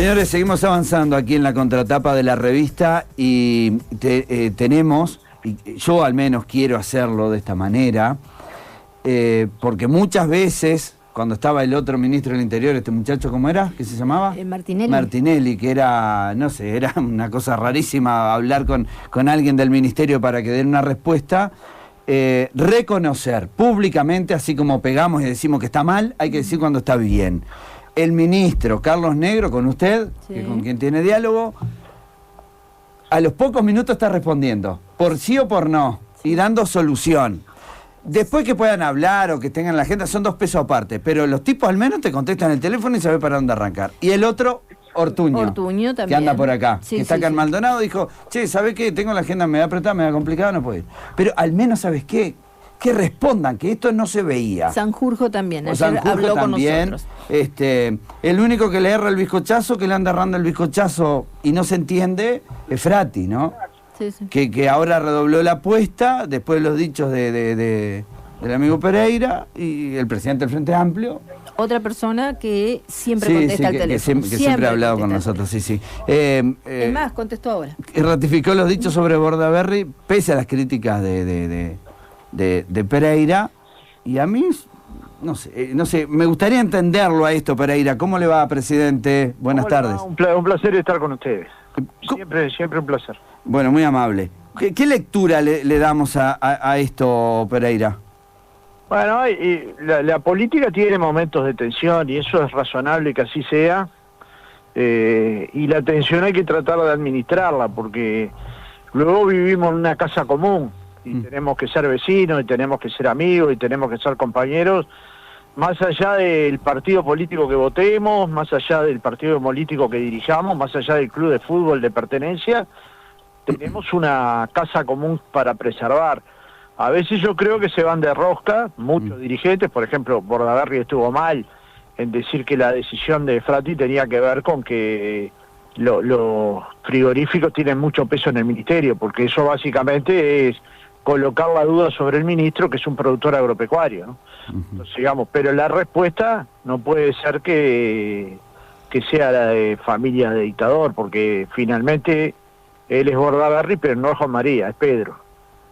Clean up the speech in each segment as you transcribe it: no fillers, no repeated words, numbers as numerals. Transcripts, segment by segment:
Señores, seguimos avanzando aquí en la contratapa de la revista y tenemos, y yo al menos quiero hacerlo de esta manera, porque muchas veces, cuando estaba el otro ministro del Interior, este muchacho, ¿cómo era? ¿Qué se llamaba? Martinelli. Martinelli, que era, no sé, era una cosa rarísima hablar con alguien del ministerio para que den una respuesta. Reconocer públicamente, así como pegamos y decimos que está mal, hay que decir cuando está bien. El ministro Carlos Negro, con usted, sí, que con quien tiene diálogo, a los pocos minutos está respondiendo, por sí o por no, y dando solución. Después que puedan hablar o que tengan la agenda, son 2 pesos aparte, pero los tipos al menos te contestan el teléfono y saben para dónde arrancar. Y el otro, Ortuño también, que anda por acá, sí, que está acá en Maldonado, dijo, che, ¿sabés qué? Tengo la agenda medio apretada, medio complicada, no puedo ir. Pero al menos, ¿sabes qué? Que respondan, que esto no se veía. Sanjurjo también, ayer Sanjurjo habló también, con nosotros. El único que le erra el bizcochazo, que le anda errando el bizcochazo y no se entiende, es Frati, ¿no? Sí, sí. Que ahora redobló la apuesta, después de los dichos del amigo Pereira y el presidente del Frente Amplio. Otra persona que siempre contesta el teléfono. Que siempre ha hablado con nosotros, sí. Es más, contestó ahora. Ratificó los dichos sobre Bordaberry, pese a las críticas de Pereira, y a mí, no sé, me gustaría entenderlo a esto, Pereira. ¿Cómo le va, presidente? Buenas tardes. Un placer estar con ustedes. Siempre un placer. Bueno, muy amable. ¿Qué lectura le damos a esto, Pereira? Bueno, la política tiene momentos de tensión y eso es razonable que así sea. Y la tensión hay que tratar de administrarla porque luego vivimos en una casa común. Y tenemos que ser vecinos, y tenemos que ser amigos, y tenemos que ser compañeros, más allá del partido político que votemos, más allá del partido político que dirijamos, más allá del club de fútbol de pertenencia, tenemos una casa común para preservar. A veces yo creo que se van de rosca muchos dirigentes, por ejemplo, Bordaberry estuvo mal en decir que la decisión de Frati tenía que ver con que los frigoríficos tienen mucho peso en el ministerio, porque eso básicamente es colocar la duda sobre el ministro, que es un productor agropecuario, ¿no? Entonces, digamos, pero la respuesta no puede ser que sea la de familia de dictador, porque finalmente él es Bordaberry, pero no es Juan María, es Pedro.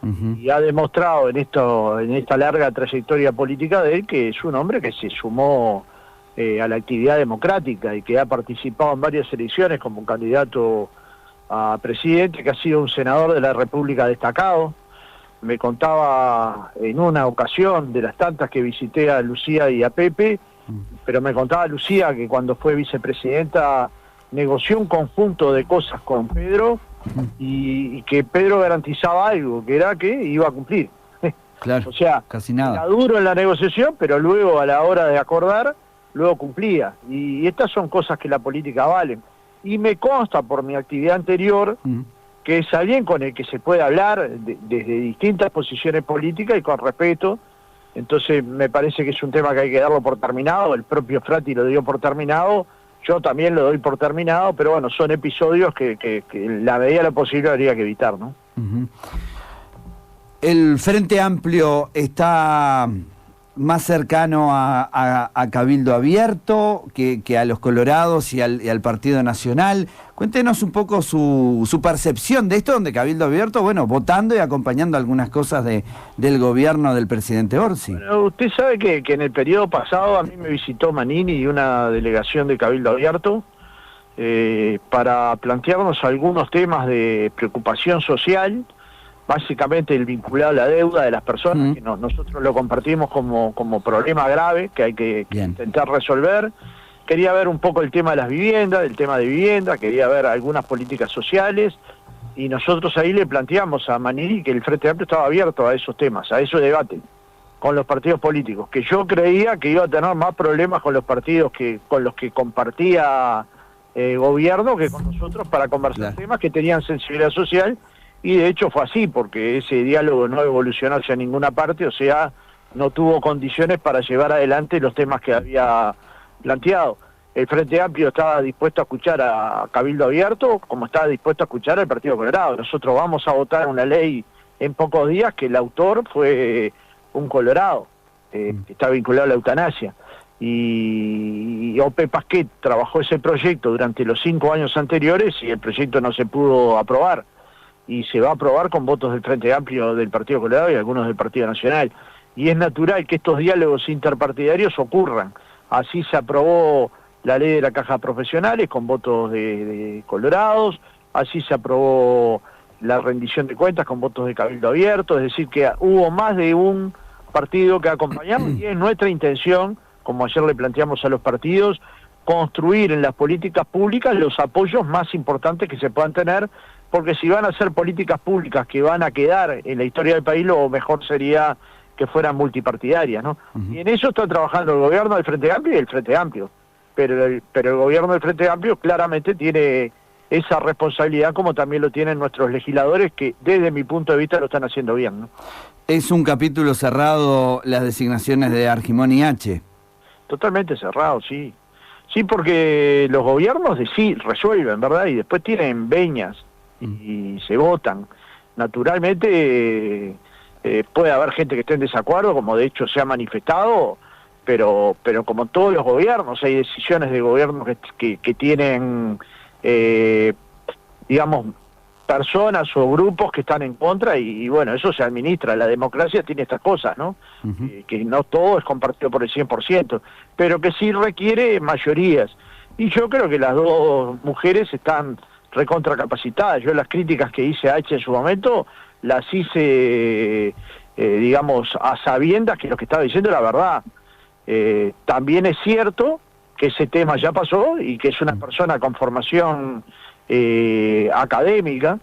Y ha demostrado en esta larga trayectoria política de él que es un hombre que se sumó a la actividad democrática y que ha participado en varias elecciones como candidato a presidente, que ha sido un senador de la República destacado. Me contaba en una ocasión, de las tantas que visité a Lucía y a Pepe, pero me contaba Lucía que cuando fue vicepresidenta negoció un conjunto de cosas con Pedro y que Pedro garantizaba algo, que era que iba a cumplir. Claro, o sea, casi nada. Era duro en la negociación, pero luego a la hora de acordar, luego cumplía. Y estas son cosas que la política valen. Y me consta por mi actividad anterior que es alguien con el que se puede hablar desde distintas posiciones políticas y con respeto. Entonces me parece que es un tema que hay que darlo por terminado. El propio Frati lo dio por terminado, yo también lo doy por terminado, pero bueno, son episodios que en la medida de lo posible habría que evitar, ¿no? El Frente Amplio está más cercano a Cabildo Abierto que a los Colorados y al Partido Nacional. Cuéntenos un poco su percepción de esto, donde Cabildo Abierto, bueno, votando y acompañando algunas cosas del gobierno del presidente Orsi. Bueno, usted sabe que en el periodo pasado a mí me visitó Manini y una delegación de Cabildo Abierto para plantearnos algunos temas de preocupación social, básicamente el vinculado a la deuda de las personas, que nosotros lo compartimos como problema grave que hay que intentar resolver. Quería ver un poco el tema de las viviendas, el tema de vivienda, quería ver algunas políticas sociales, y nosotros ahí le planteamos a Manini que el Frente Amplio estaba abierto a esos temas, a ese debate con los partidos políticos, que yo creía que iba a tener más problemas con los partidos con los que compartía gobierno que con nosotros para conversar temas que tenían sensibilidad social. Y de hecho fue así, porque ese diálogo no evolucionó hacia ninguna parte, o sea, no tuvo condiciones para llevar adelante los temas que había planteado. El Frente Amplio estaba dispuesto a escuchar a Cabildo Abierto, como estaba dispuesto a escuchar al Partido Colorado. Nosotros vamos a votar una ley en pocos días que el autor fue un colorado, que está vinculado a la eutanasia. y Ope Pasquet trabajó ese proyecto durante los 5 años anteriores y el proyecto no se pudo aprobar, y se va a aprobar con votos del Frente Amplio del Partido Colorado y algunos del Partido Nacional, y es natural que estos diálogos interpartidarios ocurran. Así se aprobó la ley de la caja de profesionales con votos de colorados, así se aprobó la rendición de cuentas con votos de cabildo abierto, es decir que hubo más de un partido que acompañamos, y es nuestra intención, como ayer le planteamos a los partidos, construir en las políticas públicas los apoyos más importantes que se puedan tener, porque si van a ser políticas públicas que van a quedar en la historia del país, lo mejor sería que fueran multipartidarias, ¿no? Y en eso está trabajando el gobierno del Frente Amplio y el Frente Amplio, pero el gobierno del Frente Amplio claramente tiene esa responsabilidad, como también lo tienen nuestros legisladores, que desde mi punto de vista lo están haciendo bien, ¿no? Es un capítulo cerrado las designaciones de Argimón y H. Totalmente cerrado, sí. Sí, porque los gobiernos sí resuelven, ¿verdad? Y después tienen veñas y se votan. Naturalmente puede haber gente que esté en desacuerdo, como de hecho se ha manifestado, pero como todos los gobiernos, hay decisiones de gobiernos que tienen, digamos, personas o grupos que están en contra, y bueno, eso se administra. La democracia tiene estas cosas, ¿no? Que no todo es compartido por el 100%, pero que sí requiere mayorías. Y yo creo que las dos mujeres están recontracapacitadas. Yo las críticas que hice a H en su momento, las hice, digamos, a sabiendas que lo que estaba diciendo era verdad. También es cierto que ese tema ya pasó y que es una persona con formación académica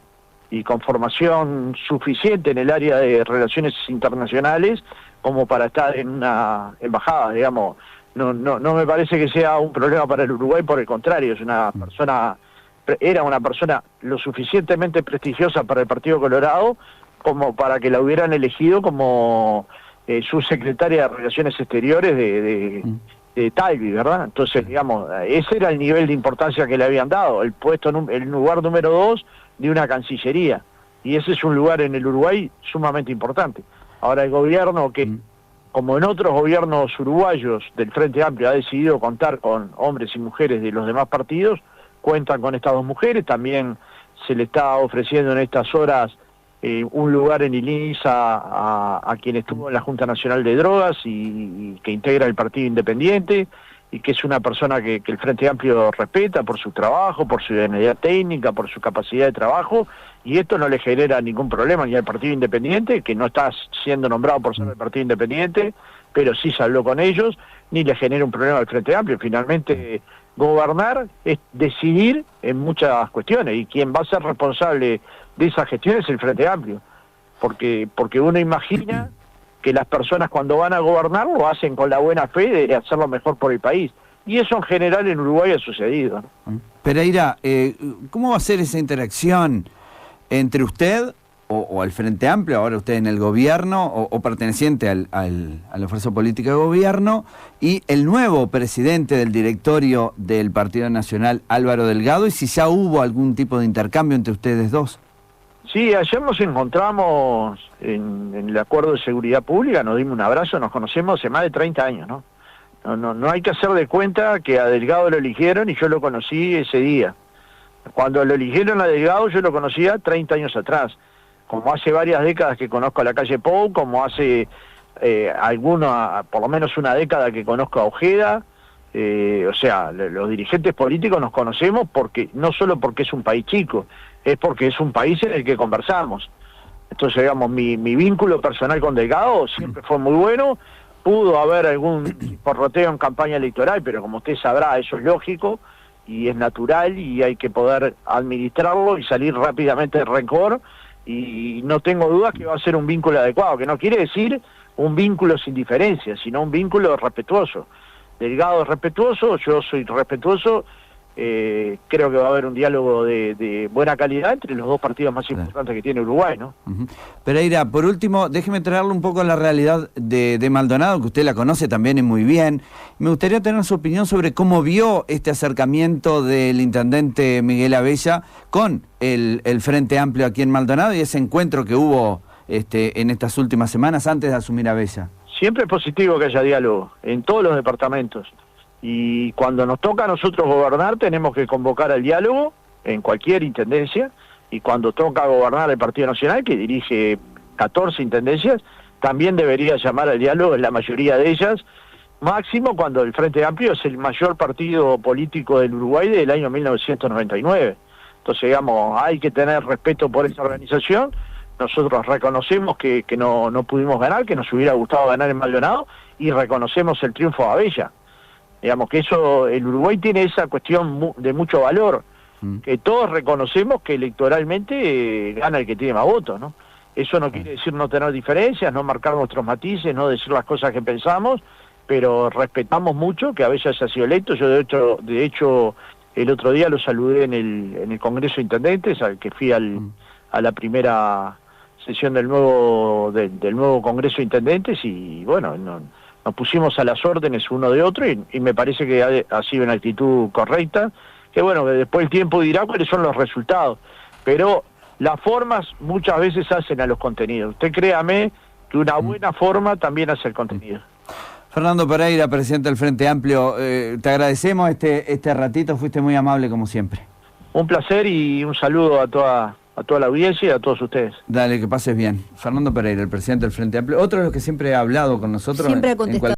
y con formación suficiente en el área de relaciones internacionales como para estar en una embajada, digamos. No me parece que sea un problema para el Uruguay, por el contrario, es una persona, era una persona lo suficientemente prestigiosa para el Partido Colorado como para que la hubieran elegido como subsecretaria de Relaciones Exteriores de Talvi, ¿verdad? Entonces, digamos, ese era el nivel de importancia que le habían dado, el puesto, el lugar número 2 de una cancillería, y ese es un lugar en el Uruguay sumamente importante. Ahora el gobierno, que como en otros gobiernos uruguayos del Frente Amplio ha decidido contar con hombres y mujeres de los demás partidos, cuentan con estas dos mujeres. También se le está ofreciendo en estas horas un lugar en el INSA a quien estuvo en la Junta Nacional de Drogas y que integra el Partido Independiente, y que es una persona que el Frente Amplio respeta por su trabajo, por su idoneidad técnica, por su capacidad de trabajo, y esto no le genera ningún problema ni al Partido Independiente, que no está siendo nombrado por ser el Partido Independiente, pero sí se habló con ellos, ni le genera un problema al Frente Amplio. Finalmente, gobernar es decidir en muchas cuestiones, y quien va a ser responsable de esa gestión es el Frente Amplio, porque uno imagina que las personas cuando van a gobernar lo hacen con la buena fe de hacer lo mejor por el país, y eso en general en Uruguay ha sucedido, ¿no? Pereira, ¿cómo va a ser esa interacción entre usted o al Frente Amplio, ahora usted en el gobierno o perteneciente a la fuerza política de gobierno, y el nuevo presidente del directorio del Partido Nacional, Álvaro Delgado, y si ya hubo algún tipo de intercambio entre ustedes dos? Sí, ayer nos encontramos en el Acuerdo de Seguridad Pública, nos dimos un abrazo, nos conocemos hace más de 30 años, ¿no? No hay que hacer de cuenta que a Delgado lo eligieron y yo lo conocí ese día. Cuando lo eligieron a Delgado yo lo conocía 30 años atrás, como hace varias décadas que conozco a la calle Pou, como hace por lo menos una década que conozco a Ojeda. O sea, los dirigentes políticos nos conocemos porque no solo porque es un país chico, es porque es un país en el que conversamos. Entonces, digamos, mi vínculo personal con Delgado siempre fue muy bueno. Pudo haber algún porroteo en campaña electoral, pero como usted sabrá, eso es lógico y es natural, y hay que poder administrarlo y salir rápidamente del rencor, y no tengo dudas que va a ser un vínculo adecuado, que no quiere decir un vínculo sin diferencia, sino un vínculo respetuoso. Delgado es respetuoso, yo soy respetuoso. Creo que va a haber un diálogo de buena calidad entre los dos partidos más importantes que tiene Uruguay, ¿no? Pereira, por último, déjeme traerle un poco a la realidad de Maldonado, que usted la conoce también y muy bien. Me gustaría tener su opinión sobre cómo vio este acercamiento del intendente Miguel Abella con el Frente Amplio aquí en Maldonado, y ese encuentro que hubo en estas últimas semanas antes de asumir Abella. Siempre es positivo que haya diálogo en todos los departamentos. Y cuando nos toca a nosotros gobernar, tenemos que convocar al diálogo en cualquier intendencia. Y cuando toca gobernar el Partido Nacional, que dirige 14 intendencias, también debería llamar al diálogo en la mayoría de ellas, máximo cuando el Frente Amplio es el mayor partido político del Uruguay del año 1999. Entonces, digamos, hay que tener respeto por esa organización. Nosotros reconocemos que no pudimos ganar, que nos hubiera gustado ganar en Maldonado, y reconocemos el triunfo de Abella. Digamos que eso, el Uruguay tiene esa cuestión de mucho valor, que todos reconocemos que electoralmente gana el que tiene más votos, ¿no? Eso no quiere decir no tener diferencias, no marcar nuestros matices, no decir las cosas que pensamos, pero respetamos mucho que Abella haya sido electo. Yo de hecho el otro día lo saludé en el Congreso de Intendentes, al que fui a la primera sesión del nuevo Congreso de Intendentes, y bueno, nos pusimos a las órdenes uno de otro, y me parece que ha sido una actitud correcta, que bueno, que después el tiempo dirá cuáles son los resultados, pero las formas muchas veces hacen a los contenidos. Usted créame que una buena forma también hace el contenido. Fernando Pereira, presidente del Frente Amplio, te agradecemos este ratito, fuiste muy amable como siempre. Un placer y un saludo a toda la audiencia y a todos ustedes. Dale, que pases bien. Fernando Pereira, el presidente del Frente Amplio, otro de los que siempre ha hablado con nosotros. Siempre ha contestado.